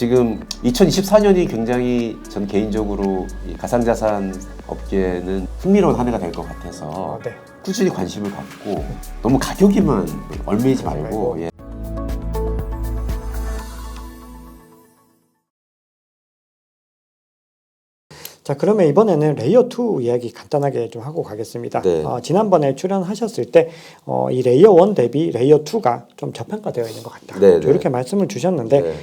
지금 2024년이 굉장히 전 개인적으로 이 가상자산 업계는 흥미로운 한 해가 될 것 같아서 네. 꾸준히 관심을 갖고 너무 가격에만 얽매이지 말고 예. 자, 그러면 이번에는 레이어 2 이야기 간단하게 좀 하고 가겠습니다. 네. 지난번에 출연하셨을 때 이 레이어 1 대비 레이어 2가 좀 저평가되어 있는 것 같다. 네, 네. 이렇게 말씀을 주셨는데 네.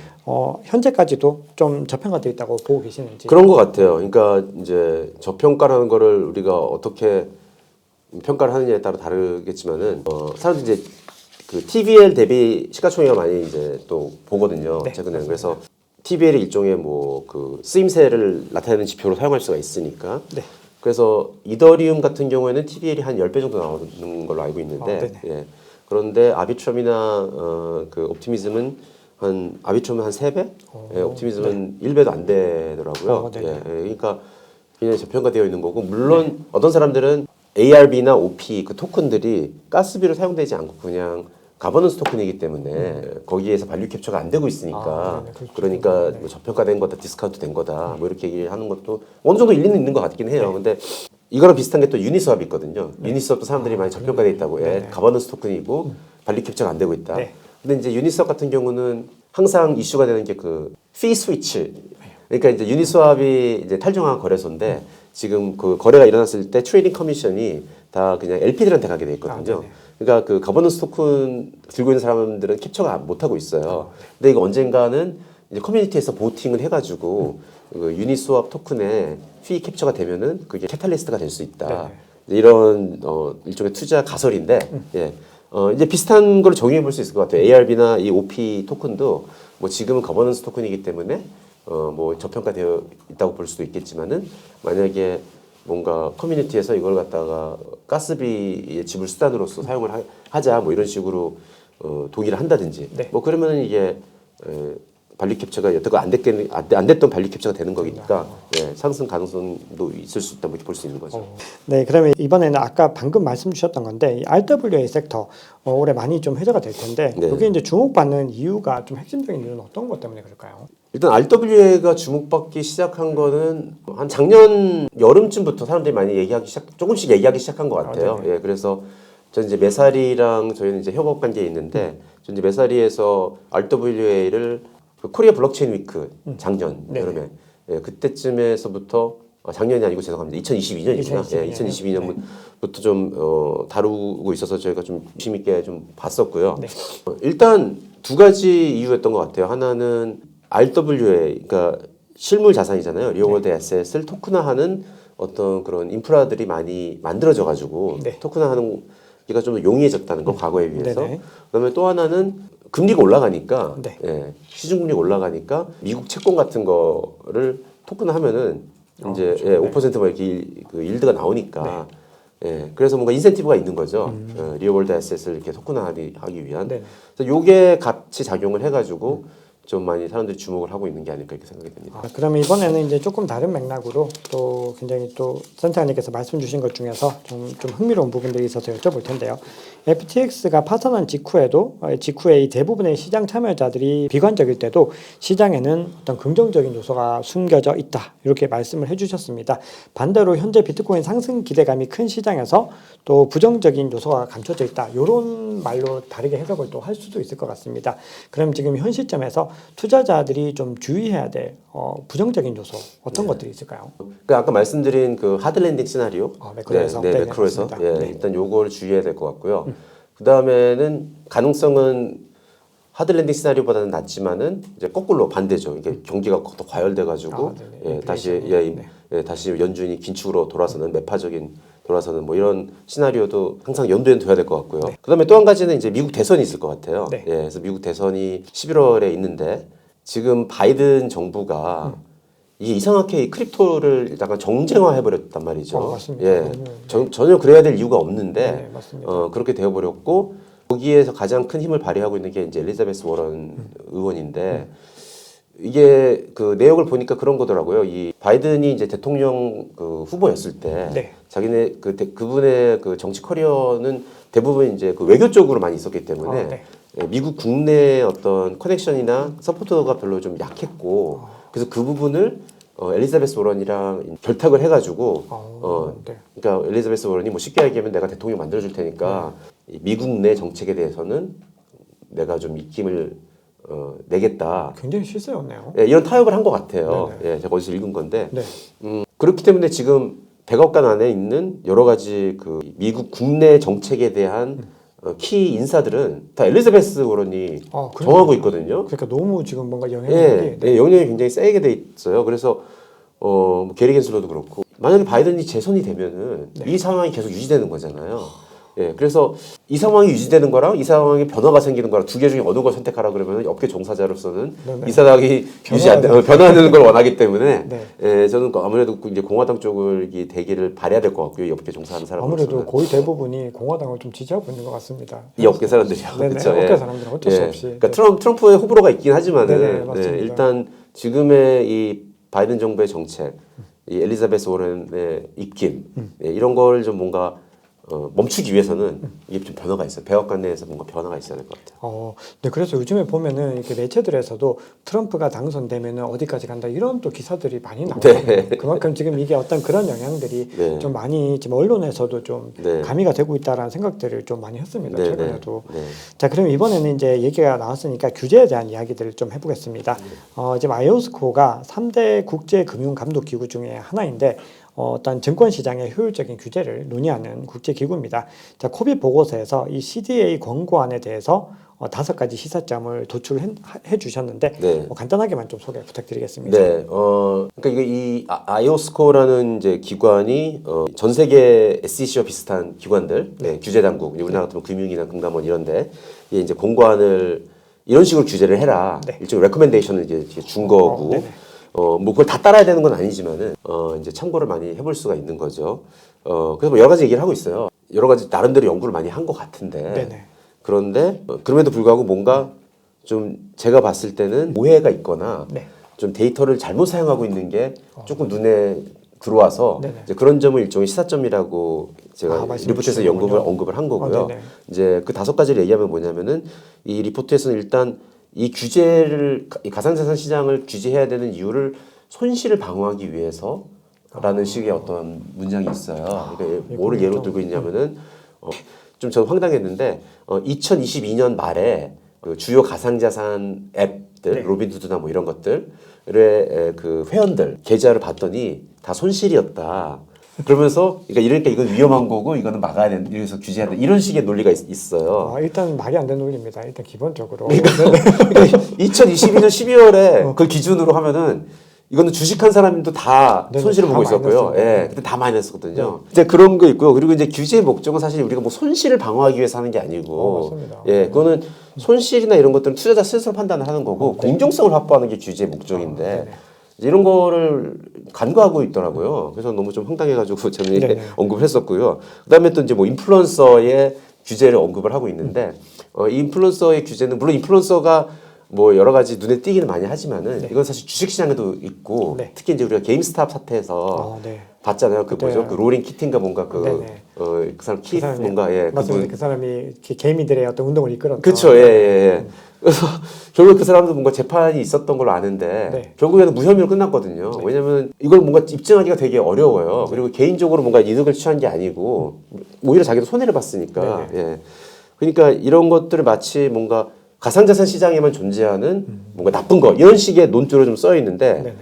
현재까지도 좀 저평가되어 있다고 보고 계시는지. 그런 것 같아요. 그러니까 이제 저평가라는 거를 우리가 어떻게 평가를 하느냐에 따라 다르겠지만은 사람들이 이제 그 TVL 대비 시가총액을 많이 이제 또 보거든요. 네, 최근에는. 맞습니다. 그래서 TVL이 일종의 뭐 그 쓰임새를 나타내는 지표로 사용할 수가 있으니까. 네. 그래서 이더리움 같은 경우에는 TVL이 한 10배 정도 나오는 걸로 알고 있는데 예. 그런데 아비트럼이나 그 옵티미즘은 한 3배? 예, 옵티미즘은 1배도 안 되더라고요. 예, 그러니까 굉장히 저평가되어 있는 거고 물론 어떤 사람들은 ARB나 OP 그 토큰들이 가스비로 사용되지 않고 그냥 가버넌스 토큰이기 때문에 거기에서 발류 캡처가 안 되고 있으니까 그러니까 뭐 저평가된 거다, 디스카운트 된 거다 뭐 이렇게 얘기하는 것도 어느 정도 일리는 있는 것 같긴 해요. 근데 이거랑 비슷한 게 또 유니스왑이 있거든요. 유니스왑도 사람들이 많이 저평가돼 있다고 해. 가버넌스 토큰이고 발류 캡처가 안 되고 있다. 근데 이제 유니스왑 같은 경우는 항상 이슈가 되는 게 그 fee switch. 그러니까 이제 유니스왑이 이제 탈중앙 거래소인데 지금 그 거래가 일어났을 때 트레이딩 커미션이 다 그냥 LP들한테 가게 돼 있거든요. 그러니까 그 가버넌스 토큰 들고 있는 사람들은 캡처가 못 하고 있어요. 근데 이거 언젠가는 이제 커뮤니티에서 보팅을 해가지고 그 유니스왑 토큰에 fee 캡처가 되면은 그게 캐탈리스트가 될 수 있다. 이런 일종의 투자 가설인데 예. 이제 비슷한 걸 적용해 볼 수 있을 것 같아요. ARB나 이 OP 토큰도 뭐 지금은 거버넌스 토큰이기 때문에 뭐 저평가되어 있다고 볼 수도 있겠지만은 만약에 뭔가 커뮤니티에서 이걸 갖다가 가스비의 지불 수단으로서 사용을 하자 뭐 이런 식으로 동의를 한다든지 뭐 그러면은 이게 발류 캡처가 여태껏 안 됐던 발류 캡처가 되는 거니까 예, 상승 가능성도 있을 수 있다 뭐 이렇게 볼 수 있는 거죠. 네, 그러면 이번에는 아까 방금 말씀 주셨던 건데 이 RWA 섹터 올해 많이 좀 회자가 될 텐데 이게 이제 주목받는 이유가 좀 핵심적인 이유는 어떤 것 때문에 그럴까요? 일단 RWA가 주목받기 시작한 거는 한 작년 여름쯤부터 사람들이 많이 조금씩 얘기하기 시작한 것 같아요. 예, 그래서 저는 이제 메사리랑 저희는 이제 협업 관계에 있는데 저 이제 메사리에서 RWA를 그 코리아 블록체인 위크 작년 여름에 예, 그때쯤에서부터 작년이 아니고 죄송합니다. 2022년이구나. 예, 2022년부터 좀 다루고 있어서 저희가 좀 관심 있게 좀 봤었고요. 일단 두 가지 이유였던 것 같아요. 하나는 RWA, 그러니까 실물 자산이잖아요. 리얼월드 에셋을 토큰화하는 어떤 그런 인프라들이 많이 만들어져가지고 토큰화하는 게가 좀 용이해졌다는 거 과거에 비해서. 그다음에 또 하나는 금리가 올라가니까 예, 시중금리가 올라가니까 미국 채권 같은 거를 토큰화하면은 이제 예, 5%뭐 이렇게 그 일드가 나오니까 예, 그래서 뭔가 인센티브가 있는 거죠. 리얼월드 에셋을 이렇게 토큰화하기 위한. 그래서 요게 같이 작용을 해가지고 좀 많이 사람들이 주목을 하고 있는 게 아닐까 이렇게 생각이 됩니다. 그러면 이번에는 이제 조금 다른 맥락으로 또 굉장히 또 센터장님께서 말씀 주신 것 중에서 좀 흥미로운 부분들이 있어서 여쭤볼 텐데요. FTX가 파산한 직후에 이 대부분의 시장 참여자들이 비관적일 때도 시장에는 어떤 긍정적인 요소가 숨겨져 있다. 이렇게 말씀을 해주셨습니다. 반대로 현재 비트코인 상승 기대감이 큰 시장에서 또 부정적인 요소가 감춰져 있다. 이런 말로 다르게 해석을 또 할 수도 있을 것 같습니다. 그럼 지금 현 시점에서 투자자들이 좀 주의해야 될 부정적인 요소 어떤 것들이 있을까요? 그 아까 말씀드린 그 하드랜딩 시나리오, 매크로에서, 매크로에서 일단 요거를 주의해야 될 것 같고요. 그 다음에는 가능성은 하드랜딩 시나리오보다는 낮지만은 이제 거꾸로 반대죠. 이게 경기가 더 과열돼가지고 다시 연준이 긴축으로 돌아서는 매파적인 돌아서는 뭐 이런 시나리오도 항상 염두에 둬야 될 것 같고요. 그다음에 또 한 가지는 이제 미국 대선이 있을 것 같아요. 예, 그래서 미국 대선이 11월에 있는데 지금 바이든 정부가 이게 이상하게 크립토를 약간 정쟁화 해버렸단 말이죠. 예, 전혀 그래야 될 이유가 없는데 그렇게 되어버렸고 거기에서 가장 큰 힘을 발휘하고 있는 게 이제 엘리자베스 워런 의원인데. 이게 그 내용을 보니까 그런 거더라고요. 이 바이든이 이제 대통령 그 후보였을 때 자기네 그분의 그 정치 커리어는 대부분 이제 그 외교 쪽으로 많이 있었기 때문에 미국 국내 어떤 커넥션이나 서포터가 별로 좀 약했고 그래서 그 부분을 엘리자베스 워런이랑 결탁을 해가지고 네. 그러니까 엘리자베스 워런이 뭐 쉽게 얘기하면 내가 대통령 만들어줄 테니까 이 미국 내 정책에 대해서는 내가 좀 입김을 내겠다. 굉장히 실세였네요. 예, 이런 타협을 한 것 같아요. 예, 제가 어디서 읽은 건데 네. 그렇기 때문에 지금 백악관 안에 있는 여러 가지 그 미국 국내 정책에 대한 키 인사들은 다 엘리자베스 워런이 정하고 있거든요. 그러니까 너무 지금 뭔가 영향력이 예, 예, 영향이 굉장히 세게 돼 있어요. 그래서 뭐 게리 겐슬러도 그렇고 만약에 바이든이 재선이 되면은 이 상황이 계속 유지되는 거잖아요. 예, 그래서 이 상황이 유지되는 거랑 이 상황에 변화가 생기는 거랑 두 개 중에 어느 걸 선택하라 그러면 업계 종사자로서는 이 상황이 변화하는 걸 원하기 때문에 예, 저는 아무래도 이제 공화당 쪽을 이 대기를 발해야 될 것 같고요. 이 업계 종사하는 사람으로서는 아무래도 거의 대부분이 공화당을 좀 지지하고 있는 것 같습니다. 이 업계 사람들이요. 그렇죠. 업계 사람들은 어쩔 수 없이. 그러니까 트럼프의 호불호가 있긴 하지만은 맞습니다. 일단 지금의 이 바이든 정부의 정책, 이 엘리자베스 워런의 입김 이런 걸 좀 뭔가 멈추기 위해서는 이게 좀 변화가 있어요. 백악관 내에서 뭔가 변화가 있어야 될 것 같아요. 네, 그래서 요즘에 보면은 이렇게 매체들에서도 트럼프가 당선되면은 어디까지 간다 이런 또 기사들이 많이 나오거든요. 네. 그만큼 지금 이게 어떤 그런 영향들이 네. 좀 많이 지금 언론에서도 좀 네. 가미가 되고 있다라는 생각들을 좀 많이 했습니다. 네, 최근에도. 네. 자, 그럼 이번에는 이제 얘기가 나왔으니까 규제에 대한 이야기들을 좀 해보겠습니다. 지금 IOSCO가 3대 국제 금융 감독 기구 중에 하나인데. 어떤 증권 시장의 효율적인 규제를 논의하는 국제 기구입니다. 자, 코비 보고서에서 이 CDA 권고안에 대해서 5가지 시사점을 도출해 주셨는데 간단하게만 좀 소개 부탁드리겠습니다. 네, 그러니까 이 IOSCO라는 이제 기관이 전 세계 SEC와 비슷한 기관들, 규제 당국, 우리나라 같은 금융이나 금감원 이런데 이제 공고안을 이런 식으로 규제를 해라. 일종의 레코멘데이션을 이제 준 거고. 뭐 그걸 다 따라야 되는 건 아니지만은 이제 참고를 많이 해볼 수가 있는 거죠. 그래서 뭐 여러 가지 얘기를 하고 있어요. 여러 가지 나름대로 연구를 많이 한 것 같은데 그런데 그럼에도 불구하고 뭔가 좀 제가 봤을 때는 오해가 있거나 좀 데이터를 잘못 사용하고 있는 게 조금 눈에 들어와서 이제 그런 점을 일종의 시사점이라고 제가 리포트에서 언급을 한 거고요. 이제 그 5가지를 얘기하면 뭐냐면은 이 리포트에서는 일단 이 규제를 이 가상자산 시장을 규제해야 되는 이유를 손실을 방어하기 위해서라는 식의 어떤 문장이 있어요. 그러니까 뭐를 예로 들고 있냐면은 좀 저는 황당했는데 2022년 말에 그 주요 가상자산 앱들 로빈후드나 뭐 이런 것들의 그 회원들 계좌를 봤더니 다 손실이었다. 그러면서 이러니까 이건 위험한 거고 이거는 막아야 된다. 이래서 규제해야 된다. 이런 식의 논리가 있어요. 일단 말이 안 되는 논리입니다. 일단 기본적으로. 그러니까 2022년 12월에 그 기준으로 하면은 이거는 주식한 사람도 다 손실을 보고 있었고요. 예, 그때 다 마이너스거든요. 이제 그런 거 있고요. 그리고 이제 규제의 목적은 사실 우리가 뭐 손실을 방어하기 위해서 하는 게 아니고, 예, 그거는 손실이나 이런 것들은 투자자 스스로 판단을 하는 거고 공정성을 확보하는 게 규제의 목적인데. 이런 거를 간과하고 있더라고요. 그래서 너무 좀 황당해가지고 저는 이게 언급을 했었고요. 그다음에 또 이제 뭐 인플루언서의 규제를 언급을 하고 있는데 이 인플루언서의 규제는 물론 인플루언서가 뭐 여러 가지 눈에 띄기는 많이 하지만은 이건 사실 주식시장에도 있고 특히 이제 우리가 게임스탑 사태에서 봤잖아요. 그 뭐죠? 그 로링 키팅가 뭔가 그 사람 키 뭔가 맞습니다. 그 사람이 개미들의 어떤 운동을 이끌었던. 그렇죠. 예. 그래서 결국 그 사람도 뭔가 재판이 있었던 걸로 아는데 결국에는 무혐의로 끝났거든요. 왜냐하면 이걸 뭔가 입증하기가 되게 어려워요. 그리고 개인적으로 뭔가 이득을 취한 게 아니고 오히려 자기도 손해를 봤으니까. 예. 그러니까 이런 것들을 마치 뭔가 가상자산 시장에만 존재하는 뭔가 나쁜 거 이런 식의 논조로 좀 써 있는데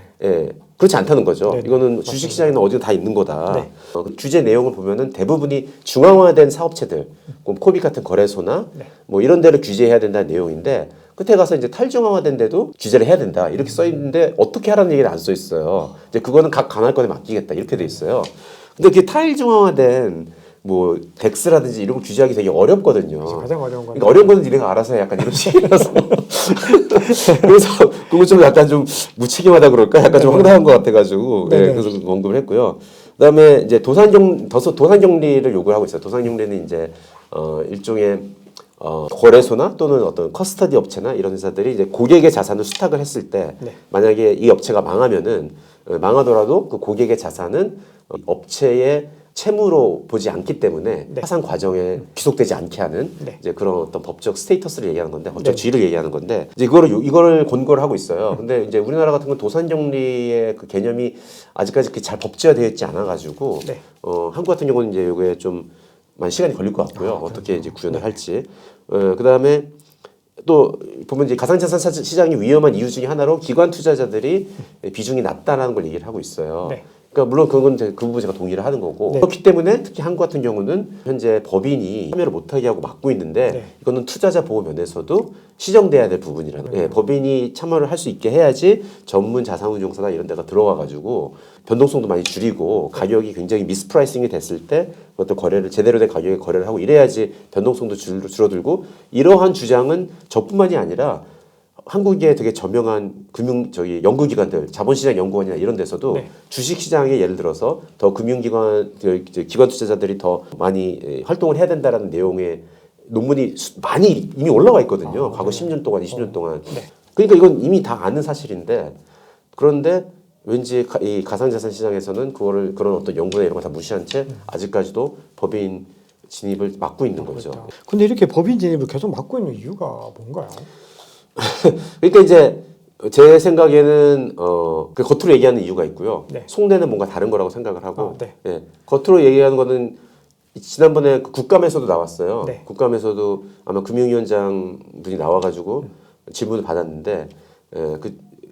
그렇지 않다는 거죠. 이거는 주식시장에는 어디나 다 있는 거다. 그 규제 내용을 보면은 대부분이 중앙화된 사업체들, 코빅 같은 거래소나 뭐 이런 데를 규제해야 된다는 내용인데 끝에 가서 이제 탈중앙화된 데도 규제를 해야 된다 이렇게 써 있는데 어떻게 하라는 얘기는 안 써 있어요. 이제 그거는 각 관할권에 맡기겠다 이렇게 돼 있어요. 근데 그게 탈중앙화된 뭐 덱스라든지 이런 거 규제하기 되게 어렵거든요. 가장 어려운 거. 그러니까 어려운 거는 니네가 알아서 해 약간 이런 식이라서 그래서 그거 좀 약간 좀 무책임하다 그럴까 약간 좀 황당한 것 같아가지고 그래서 언급을 했고요. 그다음에 이제 도산경리를 요구하고 있어요. 도산경리는 이제 일종의 거래소나 또는 어떤 커스터디 업체나 이런 회사들이 이제 고객의 자산을 수탁을 했을 때 만약에 이 업체가 망하면은 망하더라도 그 고객의 자산은 업체의 채무로 보지 않기 때문에 네. 파산 과정에 귀속되지 않게 하는 네. 이제 그런 어떤 법적 스테이터스를 얘기하는 건데 법적 네. 지위를 얘기하는 건데 이제 이거를 권고를 하고 있어요. 근데 이제 우리나라 같은 건 도산정리의 그 개념이 아직까지 그렇게 잘 법제화되어 있지 않아 가지고 네. 한국 같은 경우는 이제 이게 좀 많이 시간이 걸릴 것 같고요. 어떻게 이제 구현을 네. 할지. 그다음에 또 보면 이제 가상자산 시장이 위험한 이유 중에 하나로 기관 투자자들이 비중이 낮다라는 걸 얘기를 하고 있어요. 네. 그러니까 물론 그건 그 부분 제가 동의를 하는 거고 네. 그렇기 때문에 특히 한국 같은 경우는 현재 법인이 참여를 못하게 하고 막고 있는데 네. 이거는 투자자 보호 면에서도 시정돼야 될 부분이라는 거예요. 법인이 참여를 할 수 있게 해야지 전문 자산운용사나 이런 데가 들어와 가지고 변동성도 많이 줄이고 가격이 굉장히 미스프라이싱이 됐을 때 그것도 거래를 제대로 된 가격에 거래를 하고 이래야지 변동성도 줄어들고 이러한 주장은 저뿐만이 아니라 한국의 되게 저명한 연구기관들, 자본시장 연구원이나 이런 데서도 네. 주식시장에 예를 들어서 더 금융기관, 기관 투자자들이 더 많이 활동을 해야 된다라는 내용의 논문이 많이 이미 올라와 있거든요. 과거 10년 동안, 20년 동안. 네. 그러니까 이건 이미 다 아는 사실인데 그런데 왠지 이 가상자산 시장에서는 그런 어떤 연구나 이런 거 다 무시한 채 아직까지도 법인 진입을 막고 있는 거죠. 근데 이렇게 법인 진입을 계속 막고 있는 이유가 뭔가요? 그러니까 이제 제 생각에는 그 겉으로 얘기하는 이유가 있고요. 네. 속내는 뭔가 다른 거라고 생각을 하고 네. 예, 겉으로 얘기하는 거는 지난번에 그 국감에서도 나왔어요. 네. 국감에서도 아마 금융위원장 분이 나와가지고 질문을 받았는데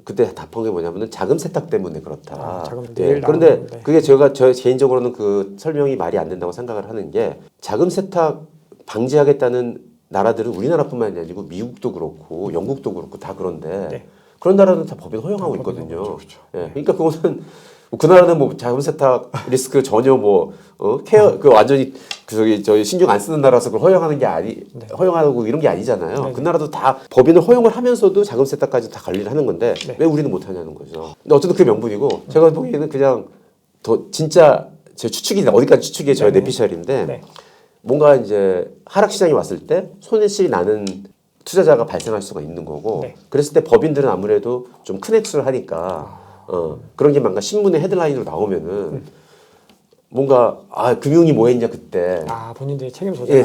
그때 답한 게 뭐냐면은 자금 세탁 때문에 그렇다. 그런데 그게 저 개인적으로는 그 설명이 말이 안 된다고 생각을 하는 게 자금 세탁 방지하겠다는 나라들은 우리나라뿐만이 아니고 미국도 그렇고 영국도 그렇고 다 그런데 네. 그런 나라는 다 법인 허용하고 있거든요. 그렇죠. 예, 그러니까 그거는 그 나라는 뭐 자금 세탁 리스크 전혀 케어 그 완전히 저희 신경 안 쓰는 나라서 그걸 허용하는 게 허용하고 이런 게 아니잖아요. 네. 그 나라도 다 법인을 허용을 하면서도 자금 세탁까지 다 관리를 하는 건데 왜 우리는 못 하냐는 거죠. 근데 어쨌든 그게 명분이고 제가 보기에는 그냥 더 진짜 제 추측이 어디까지 추측이 저의 내피셜인데 뭔가 이제 하락 시장이 왔을 때 손실이 나는 투자자가 발생할 수가 있는 거고 그랬을 때 법인들은 아무래도 좀 큰 액수를 하니까 그런 게 뭔가 신문의 헤드라인으로 나오면은 뭔가 금융이 뭐 했냐 그때 본인들이 책임 소재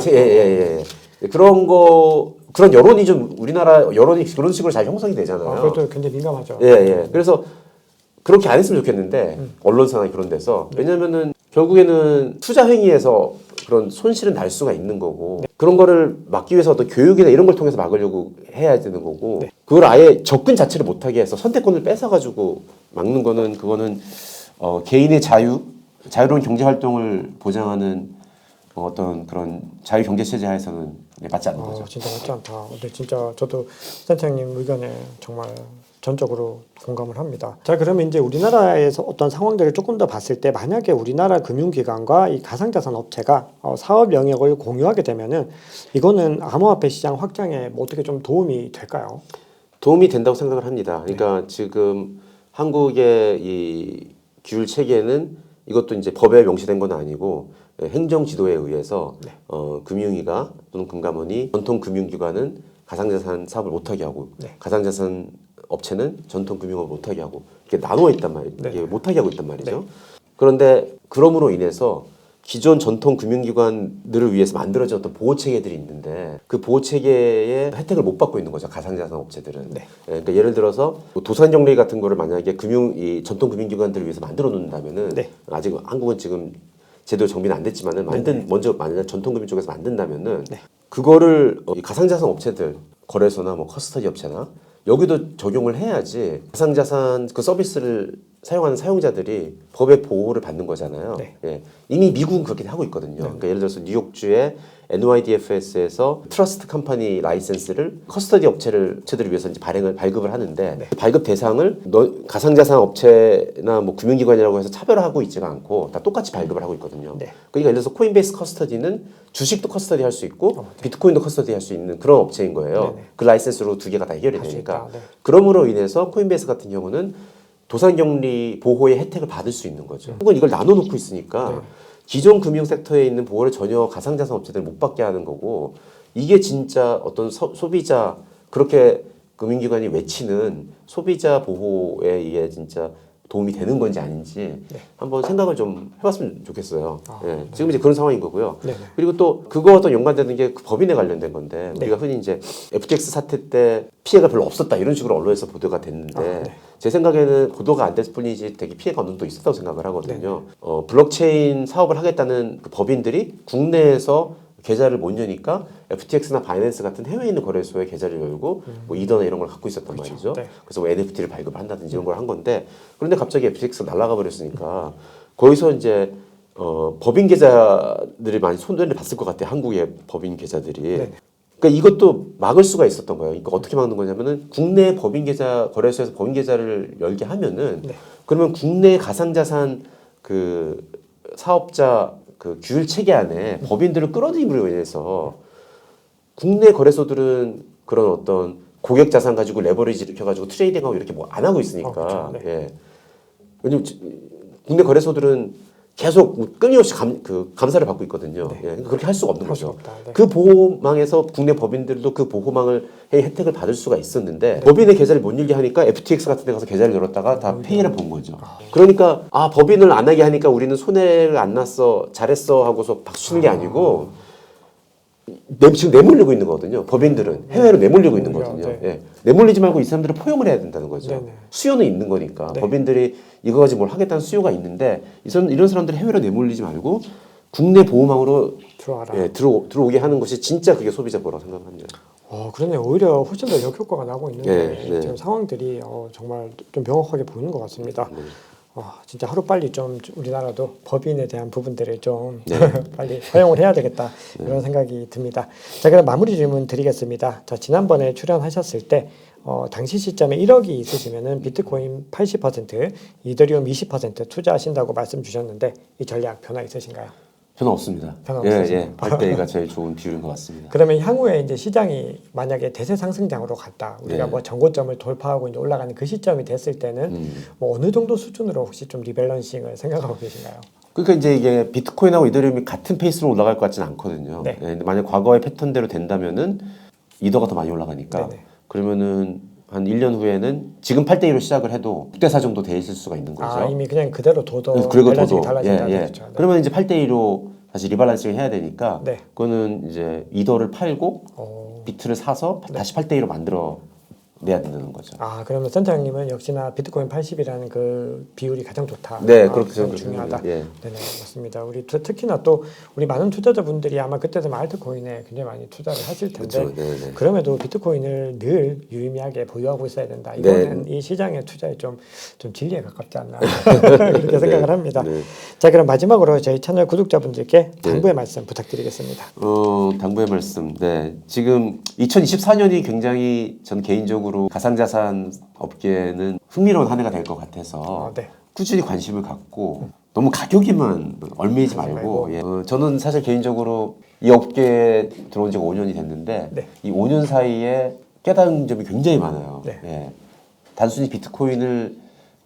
그런 여론이 좀 우리나라 여론이 그런 식으로 잘 형성이 되잖아요. 그것도 굉장히 민감하죠. 그래서 그렇게 안 했으면 좋겠는데 언론사나 그런 데서 왜냐면은 결국에는 투자 행위에서 그런 손실은 날 수가 있는 거고 그런 거를 막기 위해서 어떤 교육이나 이런 걸 통해서 막으려고 해야 되는 거고 그걸 아예 접근 자체를 못하게 해서 선택권을 뺏어가지고 막는 거는 그거는 개인의 자유로운 경제 활동을 보장하는 어떤 그런 자유 경제 체제 하에서는 맞지 않는 거죠. 진짜 맞지 않다. 근데 진짜 저도 센터장님 의견에 정말 전적으로 공감을 합니다. 자, 그러면 이제 우리나라에서 어떤 상황들을 조금 더 봤을 때 만약에 우리나라 금융기관과 이 가상자산 업체가 사업 영역을 공유하게 되면은 이거는 암호화폐 시장 확장에 뭐 어떻게 좀 도움이 될까요? 도움이 된다고 생각을 합니다. 그러니까 지금 한국의 이 규율 체계는 이것도 이제 법에 명시된 건 아니고 행정 지도에 의해서 금융위가 또는 금감원이 전통 금융기관은 가상자산 사업을 못하게 하고 가상자산 업체는 전통 금융을 못하게 하고 이렇게 나누어 있단 말이에요. 이게 못하게 하고 있단 말이죠. 그런데 그럼으로 인해서 기존 전통 금융기관들을 위해서 만들어진 어떤 보호 체계들이 있는데 그 보호 체계의 혜택을 못 받고 있는 거죠. 가상자산 업체들은. 그러니까 예를 들어서 뭐 도산정리 같은 거를 만약에 이 전통 금융기관들을 위해서 만들어 놓는다면은 아직 한국은 지금 제대로 정비는 안 됐지만은 먼저 만약 전통 금융 쪽에서 만든다면은 그거를 이 가상자산 업체들 거래소나 뭐 커스터디 업체나 여기도 적용을 해야지 가상자산 그 서비스를 사용하는 사용자들이 법의 보호를 받는 거잖아요. 이미 미국은 그렇게 하고 있거든요. 그러니까 예를 들어서 뉴욕주의 NYDFS에서 트러스트 컴퍼니 라이센스를 커스터디 업체들을 위해서 이제 발급을 하는데 발급 대상을 가상자산 업체나 뭐 금융기관이라고 해서 차별화하고 있지가 않고 다 똑같이 발급을 하고 있거든요. 그러니까 예를 들어서 코인베이스 커스터디는 주식도 커스터디 할 수 있고 비트코인도 커스터디 할 수 있는 그런 업체인 거예요. 그 라이센스로 두 개가 다 해결이 되니까. 그러므로 인해서 코인베이스 같은 경우는 도산경리 보호의 혜택을 받을 수 있는 거죠. 한국은 이걸 나눠놓고 있으니까 기존 금융 섹터에 있는 보호를 전혀 가상자산 업체들 못 받게 하는 거고 이게 진짜 어떤 소비자 그렇게 금융기관이 외치는 소비자 보호에 이게 진짜 도움이 되는 건지 아닌지 네. 한번 생각을 좀 해봤으면 좋겠어요. 아, 예, 네. 지금 이제 그런 상황인 거고요. 네네. 그리고 또 그거와 또 연관되는 게 그 법인에 관련된 건데 네. 우리가 흔히 이제 FTX 사태 때 피해가 별로 없었다 이런 식으로 언론에서 보도가 됐는데 네. 제 생각에는 보도가 안 됐을 뿐이지 되게 피해가 어느 정도 있었다고 생각을 하거든요. 블록체인 사업을 하겠다는 그 법인들이 국내에서 계좌를 못 여니까 FTX나 바이낸스 같은 해외에 있는 거래소에 계좌를 열고 뭐 이더나 이런 걸 갖고 있었단 그렇죠. 말이죠. 네. 그래서 뭐 NFT를 발급을 한다든지 이런 걸 한 건데 그런데 갑자기 FTX가 날아가 버렸으니까 거기서 이제 법인 계좌들이 많이 손해를 봤을 것 같아요. 한국의 법인 계좌들이. 네네. 그러니까 이것도 막을 수가 있었던 거예요. 그러니까 어떻게 막는 거냐면은 국내 법인 계좌 거래소에서 법인 계좌를 열게 하면은 네. 그러면 국내 가상자산 그 사업자 그 규율 체계 안에 법인들을 끌어들임으로 인해서 국내 거래소들은 그런 어떤 고객 자산 가지고 레버리지를 켜가지고 트레이딩하고 이렇게 뭐 안 하고 있으니까 그렇죠. 네. 예. 왜냐면 국내 거래소들은 계속 끊임없이 감사를 받고 있거든요. 네. 예. 그러니까 그렇게 할 수가 없는 할 수가 거죠. 없다. 네. 그 보호망에서 국내 법인들도 그 보호망을 혜택을 받을 수가 있었는데 네. 법인의 계좌를 못 열게 하니까 FTX 같은 데 가서 계좌를 열었다가 다 폐해를 본 거죠. 그러니까 법인을 안 하게 하니까 우리는 손해를 안 났어 잘했어 하고서 박수 치는 게 아니고 지금 내몰리고 있는 거거든요. 법인들은 해외로 내몰리고 있는 거거든요. 네. 예. 내몰리지 말고 이 사람들을 포용을 해야 된다는 거죠. 네네. 수요는 있는 거니까 네. 법인들이 이거 가지고 뭘 하겠다는 수요가 있는데 이런 사람들이 해외로 내몰리지 말고 국내 보호망으로 들어와라. 들어오게 하는 것이 진짜 그게 소비자 보호라고 생각합니다. 그러네. 오히려 훨씬 더 역효과가 나고 있는데 네. 지금 상황들이 정말 좀 명확하게 보이는 것 같습니다. 진짜 하루빨리 좀 우리나라도 법인에 대한 부분들을 좀 빨리 허용을 해야 되겠다 이런 생각이 듭니다. 자, 그럼 마무리 질문 드리겠습니다. 자, 지난번에 출연하셨을 때 당시 시점에 1억이 있으시면은 비트코인 80%, 이더리움 20% 투자하신다고 말씀 주셨는데 이 전략 변화 있으신가요? 변화 없습니다. 변화 예, 없으시죠? 예. 8대가 제일 좋은 비율인 것 같습니다. 그러면 향후에 이제 시장이 만약에 대세 상승장으로 갔다, 우리가 네. 뭐 전고점을 돌파하고 이제 올라가는 그 시점이 됐을 때는 뭐 어느 정도 수준으로 혹시 좀 리밸런싱을 생각하고 계신가요? 그러니까 이제 이게 비트코인하고 이더리움이 같은 페이스로 올라갈 것 같지는 않거든요. 네. 예, 근데 만약 과거의 패턴대로 된다면은 이더가 더 많이 올라가니까 네네. 그러면은 한 1년 후에는 지금 8대2로 시작을 해도 6대4 정도 돼 있을 수가 있는 거죠. 이미 그냥 그대로 둬도 그리고 밸런싱이 더도 달라진다는 예. 거죠. 네. 그러면 이제 8대2로 다시 리밸런싱을 해야 되니까 네. 그거는 이제 이더를 팔고 어, 비트를 사서 다시 8대2로 만들어 내야 된다는 거죠. 그러면 센터장님은 역시나 비트코인 80이라는 그 비율이 가장 좋다. 네, 그렇게 그건 생각합니다. 중요하다. 예. 네네, 맞습니다. 우리 특히나 또 우리 많은 투자자분들이 아마 그때 되면 알트코인에 굉장히 많이 투자를 하실 텐데 그렇죠. 네. 그럼에도 비트코인을 늘 유의미하게 보유하고 있어야 된다. 이거는 이 시장의 투자에 좀 진리에 가깝지 않나 그렇게 생각을 합니다. 네. 자, 그럼 마지막으로 저희 채널 구독자분들께 당부의 말씀 부탁드리겠습니다. 당부의 말씀. 네. 지금 2024년이 굉장히 전 개인적으로 가상자산 업계는 흥미로운 한 해가 될 것 같아서 네. 꾸준히 관심을 갖고 너무 가격에만 얽매이지 말고 저는 사실 개인적으로 이 업계에 들어온 지가 5년이 됐는데 네. 이 5년 사이에 깨달은 점이 굉장히 많아요. 네. 예. 단순히 비트코인을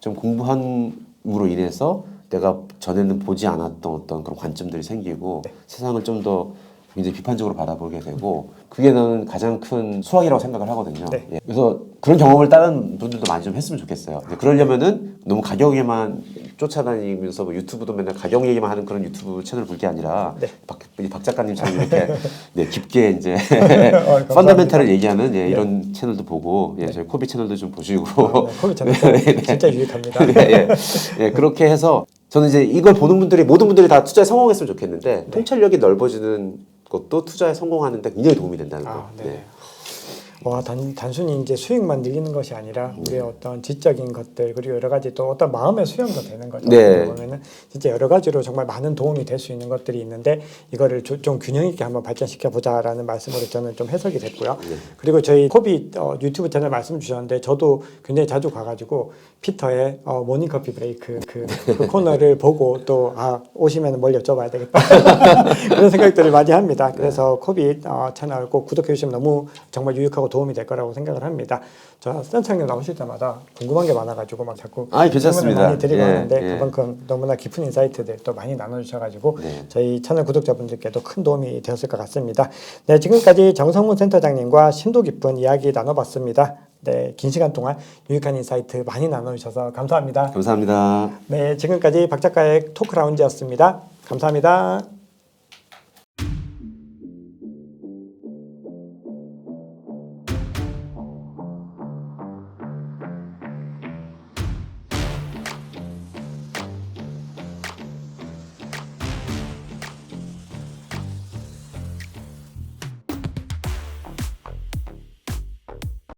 좀 공부함으로 인해서 내가 전에는 보지 않았던 어떤 그런 관점들이 생기고 세상을 좀 더 굉장히 비판적으로 바라보게 되고 그게 나는 가장 큰 수확이라고 생각을 하거든요. 네. 예. 그래서 그런 경험을 다른 분들도 많이 좀 했으면 좋겠어요. 이제 그러려면은 너무 가격에만 쫓아다니면서 뭐 유튜브도 맨날 가격 얘기만 하는 그런 유튜브 채널을 볼 게 아니라 네. 박 작가님처럼 이렇게 깊게 이제 감사합니다. 펀더멘탈을 얘기하는 이런 채널도 보고 저희 코비 채널도 좀 보시고 코비 채널 진짜 유익합니다. 그렇게 해서 저는 이제 이걸 보는 분들이 모든 분들이 다 투자에 성공했으면 좋겠는데 통찰력이 넓어지는 것도 투자에 성공하는데 굉장히 도움이 된다는 거. 네. 단순히 이제 수익만 늘리는 것이 아니라 우리의 어떤 지적인 것들 그리고 여러 가지 또 어떤 마음의 수양도 되는 거죠. 네. 보면은 진짜 여러 가지로 정말 많은 도움이 될 수 있는 것들이 있는데 이거를 좀 균형 있게 한번 발전시켜 보자라는 말씀으로 저는 좀 해석이 됐고요. 그리고 저희 코비 유튜브 채널 말씀 주셨는데 저도 굉장히 자주 가가지고 피터의 모닝 커피 브레이크 그 코너를 보고 또 오시면 뭘 여쭤봐야 되겠다 그런 생각들을 많이 합니다. 그래서 코비 채널 꼭 구독해 주시면 너무 정말 유익하고 도움이 될 거라고 생각을 합니다. 저 센터장님 나오실 때마다 궁금한 게 많아가지고 막 자꾸 괜찮습니다. 질문을 많이 드리고 하는데 예. 그만큼 너무나 깊은 인사이트들 또 많이 나눠주셔가지고 저희 채널 구독자분들께도 큰 도움이 되었을 것 같습니다. 네, 지금까지 정성문 센터장님과 심도 깊은 이야기 나눠봤습니다. 네, 긴 시간 동안 유익한 인사이트 많이 나눠주셔서 감사합니다. 감사합니다. 네, 지금까지 박 작가의 토크 라운지였습니다. 감사합니다.